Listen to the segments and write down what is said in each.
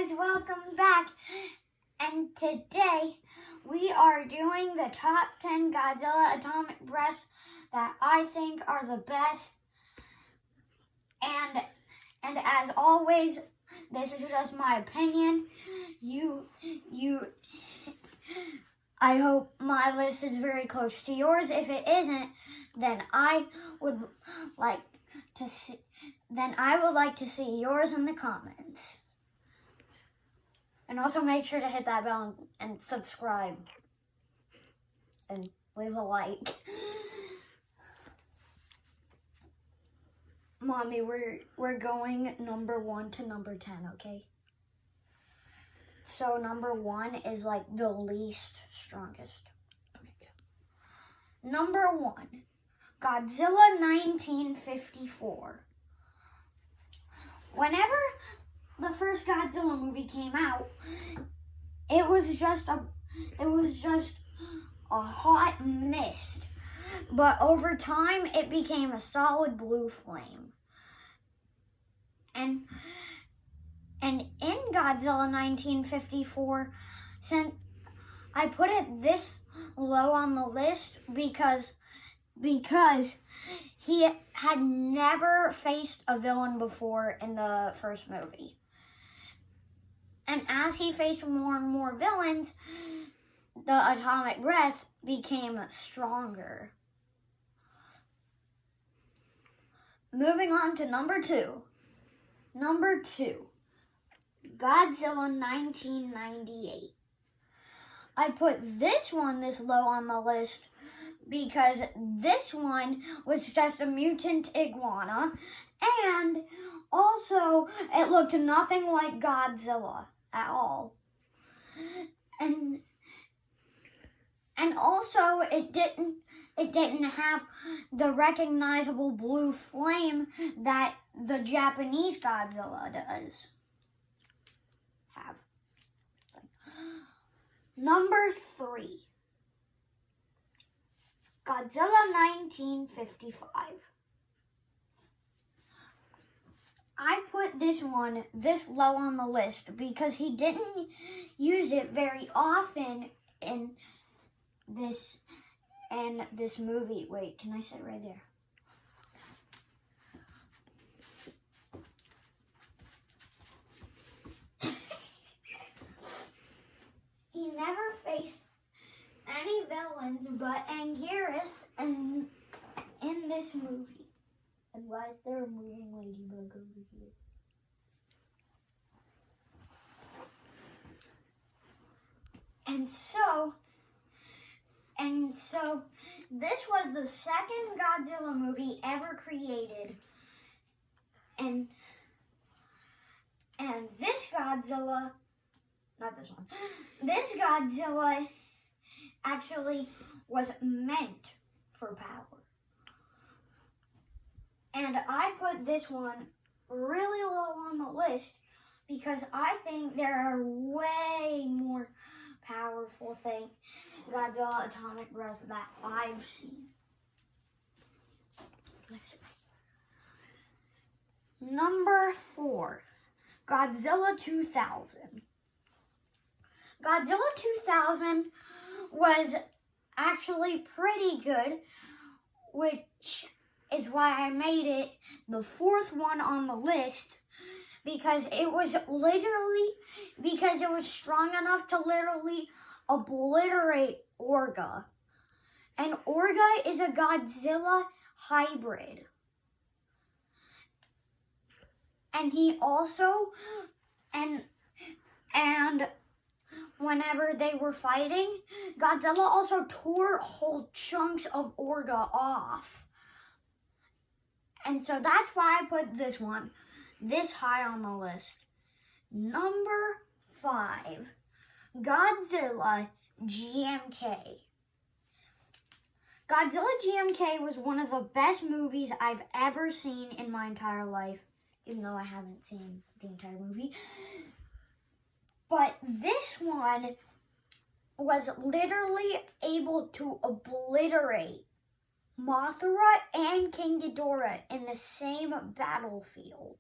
guys, welcome back. And today we are doing the top 10 Godzilla atomic breaths that I think are the best. And as always, this is just my opinion. I hope my list is very close to yours. If it isn't, then I would like to see yours in the comments. And also make sure to hit that bell and subscribe. And leave a like. Mommy, we're going number 1 to number 10, okay? So number 1 is like the least strongest. Okay. Number 1, Godzilla 1954. Whenever the first Godzilla movie came out, it was just a hot mist. But over time, it became a solid blue flame. And in Godzilla 1954, since I put it this low on the list because he had never faced a villain before in the first movie. And as he faced more and more villains, the atomic breath became stronger. Moving on to number 2. Number 2, Godzilla 1998. I put this one this low on the list because this one was just a mutant iguana, and also it looked nothing like Godzilla at all. And also it didn't have the recognizable blue flame that the Japanese Godzilla does have. Number 3, Godzilla 1955. I put this one this low on the list because he didn't use it very often in this movie. Wait, can I sit right there? Yes. He never faced any villains but Anguirus in this movie. And why is there a moving ladybug over here? And so this was the second Godzilla movie ever created. And this Godzilla, not this one, this Godzilla actually was meant for power. And I put this one really low on the list because I think there are way more powerful Godzilla atomic breaths that I've seen. Number 4, Godzilla 2000. Godzilla 2000 was actually pretty good, which is why I made it the 4th one on the list, because it was strong enough to literally obliterate Orga. And Orga is a Godzilla hybrid. And he also, and whenever they were fighting, Godzilla also tore whole chunks of Orga off. And so that's why I put this one this high on the list. Number 5, Godzilla GMK. Godzilla GMK was one of the best movies I've ever seen in my entire life, even though I haven't seen the entire movie. But this one was literally able to obliterate Mothra and King Ghidorah in the same battlefield.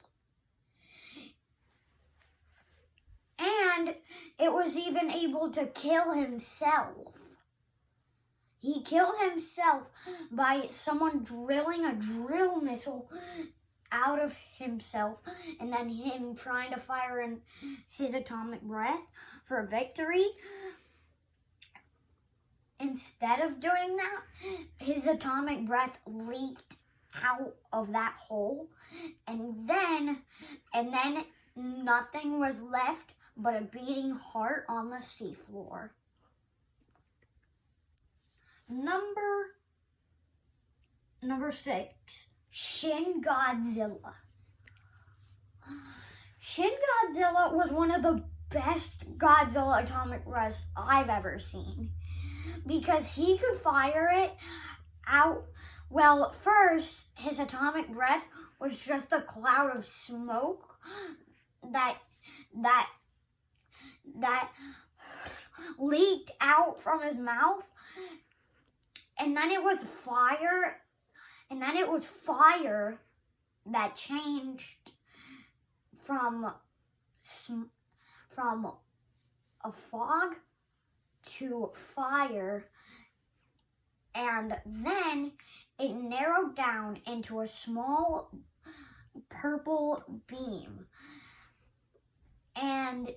And it was even able to kill himself. He killed himself by someone drilling a drill missile out of himself, and then him trying to fire in his atomic breath for victory. Instead of doing that, his atomic breath leaked out of that hole, and then nothing was left but a beating heart on the seafloor. Number 6, Shin Godzilla. Shin Godzilla was one of the best Godzilla atomic breaths I've ever seen, because he could fire it out. Well, first, his atomic breath was just a cloud of smoke that leaked out from his mouth, and then it was fire, that changed from a fog to fire, and then it narrowed down into a small purple beam. And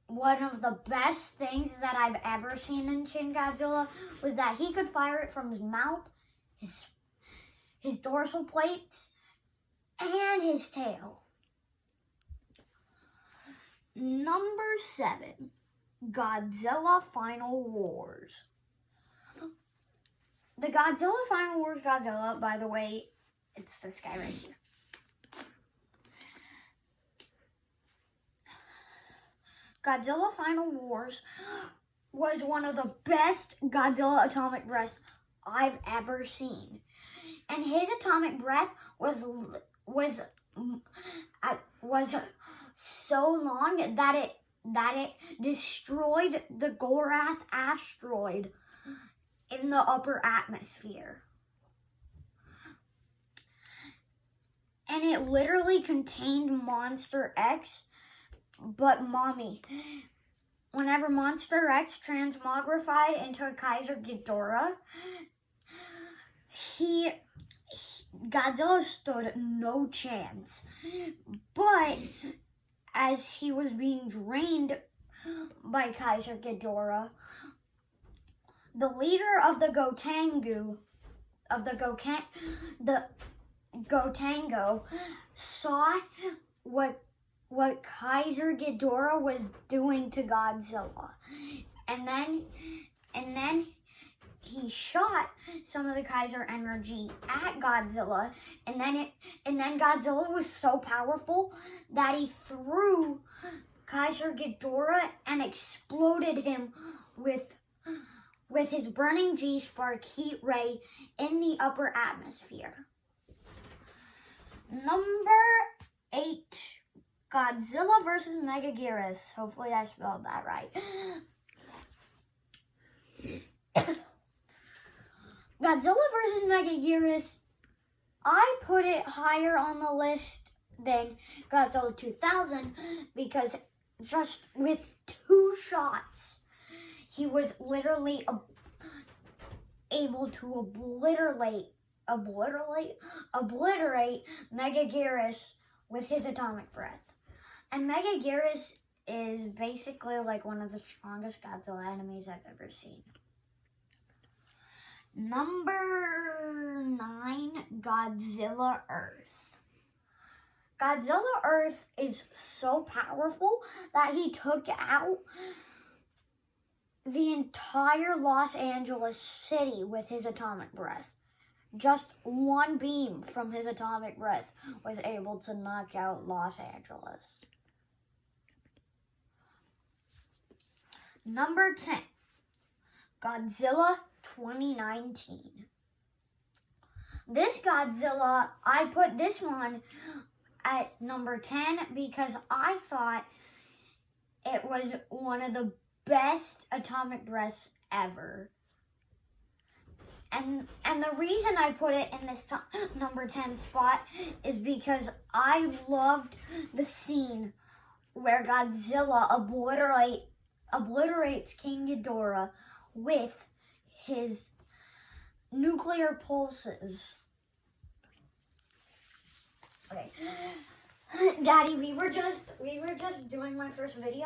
one of the best things that I've ever seen in Shin Godzilla was that he could fire it from his mouth, his dorsal plates, and his tail. Number 7, Godzilla Final Wars. The Godzilla Final Wars Godzilla, by the way, it's this guy right here. Godzilla Final Wars was one of the best Godzilla atomic breaths I've ever seen. And his atomic breath was so long that it destroyed the Gorath asteroid in the upper atmosphere. And it literally contained Monster X, but mommy. Whenever Monster X transmogrified into a Kaiser Ghidorah, Godzilla stood no chance. But as he was being drained by Kaiser Ghidorah, the leader of the Gotengo saw what Kaiser Ghidorah was doing to Godzilla, and then he shot some of the Kaiser energy at Godzilla, and then Godzilla was so powerful that he threw Kaiser Ghidorah and exploded him with his burning G-spark heat ray in the upper atmosphere. Number 8, Godzilla vs. Megaguirus. Hopefully I spelled that right. Godzilla vs. Megaguirus, I put it higher on the list than Godzilla 2000 because just with 2 shots, he was literally able to obliterate Megaguirus with his atomic breath. And Megaguirus is basically like one of the strongest Godzilla enemies I've ever seen. Number 9, Godzilla Earth. Godzilla Earth is so powerful that he took out the entire Los Angeles city with his atomic breath. Just one beam from his atomic breath was able to knock out Los Angeles. Number 10, Godzilla 2019. This Godzilla, I put this one at number 10 because I thought it was one of the best atomic breaths ever. And the reason I put it in this number 10 spot is because I loved the scene where Godzilla obliterates King Ghidorah with his nuclear pulses. Okay. Daddy, we were just doing my first video.